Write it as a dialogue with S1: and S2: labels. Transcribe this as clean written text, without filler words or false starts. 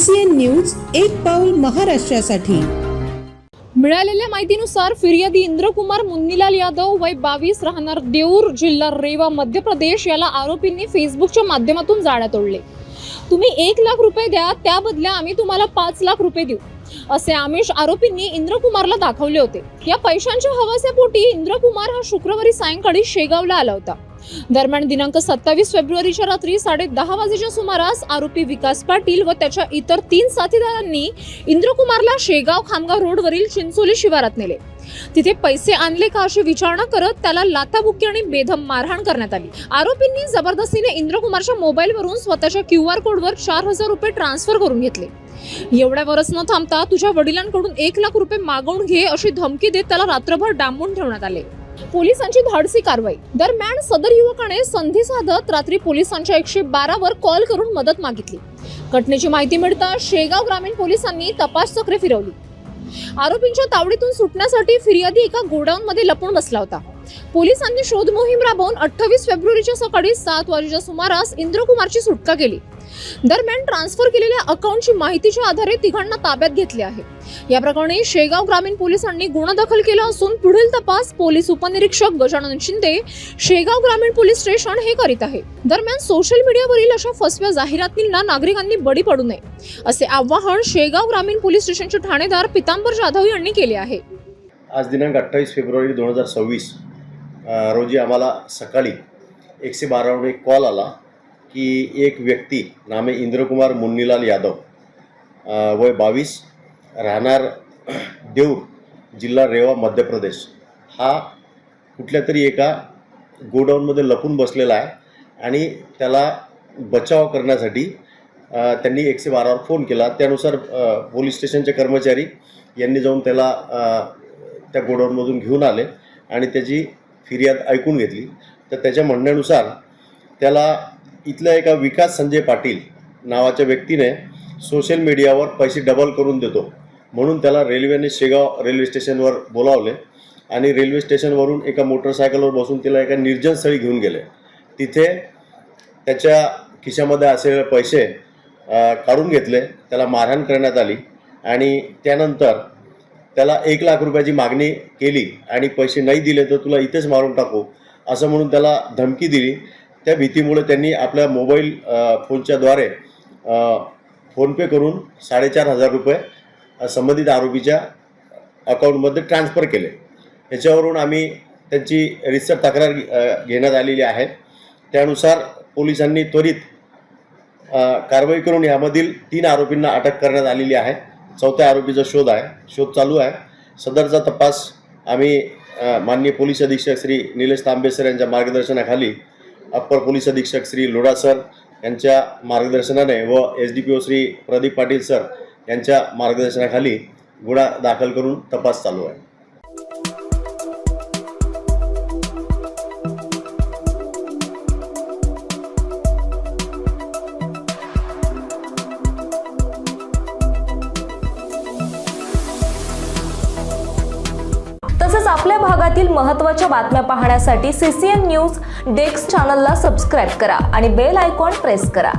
S1: CCN news, एक पाऊल महाराष्ट्रासाठी।
S2: मिळालेल्या माहितीनुसार फिर्यादी इंद्रकुमार मुन्नीलाल यादव वय 22 राहणार देऊर जिल्हा रेवा मध्य प्रदेश याला आरोपींनी फेसबुकच्या माध्यमातून जाळ्यात ओढले। तुम्ही 1 लाख रुपये द्या, त्या बदल्यात आम्ही तुम्हाला 5 लाख रुपये देऊ असे आमिष आरोपींनी इंद्रकुमारला दाखवले होते। या पैशांच्या हवासापोटी इंद्रकुमार हा शुक्रवारी सायंकाळी शेगावला आला होता। दरम्यान दिनांक 27 फेब्रुवारीच्या रात्री 10:30 वाजेच्या सुमारास आरोपी विकास पाटील व त्याच्या इतर 3 साथीदारांनी इंद्रकुमारला शेगाव खामगाव रोडवरील चिंचोली शिवारात नेले। तिथे पैसे आणले का अशी विचारणा करत त्याला लाथाबुक्की आणि बेदम मारहाण करण्यात आली। आरोपींनी जबरदस्तीने इंद्रकुमारच्या मोबाईलवरून स्वतःच्या QR कोडवर 4000 रुपये ट्रान्सफर करून घेतले। एवढ्यावरच न थांबता तुझ्या वडिलांकडून 1 लाख रुपये मागवून घे अशी धमकी देत त्याला रात्रभर डांबून ठेवण्यात आले। पोलिसांची धाडसी कारवाई दरम्यान सदर युवकाने संधी साधत रात्री पोलिसांच्या 112 वर कॉल करून मदत मागितली। घटनेची माहिती मिळताच शेगाव ग्रामीण पोलिसांनी तपास चक्रे फिरवली। आरोपींच्या तावडीतून सुटण्यासाठी फिर्यादी एका गोडाऊन मध्ये लपून बसला होता। पोलिसांनी शोध मोहीम राबवून 28 फेब्रुवारीच्या सकाळी 7 वाजेच्या सुमारास इंद्रकुमारची सुटका केली। दरम्यान ट्रान्सफर केलेल्या अकाउंटची माहितीच्या आधारे तिघांना ताब्यात घेतले आहे। या प्रकरणी शेगाव ग्रामीण पोलिसांनी गुन्हा दाखल केला असून पुढील तपास पोलीस उपनिरीक्षक गजानन शिंदे शेगाव ग्रामीण पोलीस स्टेशन हे करीत आहे। दरम्यान सोशल मीडियावरील अशा फसव्या जाहिरातींना नागरिकांनी बळी पडू नये असे आवाहन शेगाव ग्रामीण पोलीस स्टेशनचे ठाणेदार पितांबर जाधव यांनी केले आहे।
S3: आज दिनांक 28 फेब्रुवारी 2026 रोजी आम्हाला सकाळी 112 वरून एक कॉल आला की एक व्यक्ती नामे इंद्रकुमार मुन्नीलाल यादव वय 22 राहणार देऊर जिल्हा रेवा मध्य प्रदेश हा कुठल्या तरी एका गोडाऊनमध्ये लपून बसलेला आहे आणि त्याला बचाव करण्यासाठी त्यांनी 112 वर फोन केला। त्यानुसार पोलीस स्टेशनचे कर्मचारी यांनी जाऊन त्याला त्या गोडाऊनमधून घेऊन आले आणि त्याची फिर्याद ऐकून घेतली। तर त्याच्या म्हणण्यानुसार त्याला इथल्या एका विकास संजय पाटील नावाच्या व्यक्तीने सोशल मीडियावर पैसे डबल करून देतो म्हणून त्याला रेल्वेने शेगाव रेल्वे स्टेशनवर बोलावले आणि रेल्वे स्टेशनवरून एका मोटरसायकलवर बसून त्याला एका निर्जन स्थळी घेऊन गेले। तिथे त्याच्या खिशामध्ये असलेले पैसे काढून घेतले, त्याला मारहाण करण्यात आली आणि त्यानंतर त्याला 1 लाख रुपयाची मागणी केली आणि पैसे नाही दिले तर तुला इथेच मारून टाकू असं म्हणून त्याला धमकी दिली। त्या भीतीमुळे त्यांनी आपल्या मोबाईल फोनच्याद्वारे फोनपे करून 4500 रुपये संबंधित आरोपीच्या अकाउंटमध्ये ट्रान्सफर केले। याच्यावरून आम्ही त्यांची रितसर तक्रार घेण्यात आलेली आहे। त्यानुसार पोलिसांनी त्वरित कारवाई करून यामधील 3 आरोपींना अटक करण्यात आलेली आहे। 4थ्या आरोपीचा शोध चालू आहे। सदरचा तपास आम्ही माननीय पोलीस अधीक्षक श्री निलेश तांबे सर यांच्या मार्गदर्शनाखाली, अप्पर पोलीस अधीक्षक श्री लोढा सर यांच्या मार्गदर्शनाने व SDPO श्री प्रदीप पाटील सर यांच्या मार्गदर्शनाखाली गुन्हा दाखल करून तपास चालू आहे।
S4: तसेच आपल्या भागातील महत्त्वाच्या बातम्या पाहण्यासाठी CCN न्यूज डेस्क चॅनलला सबस्क्राइब करा आणि बेल आयकॉन प्रेस करा।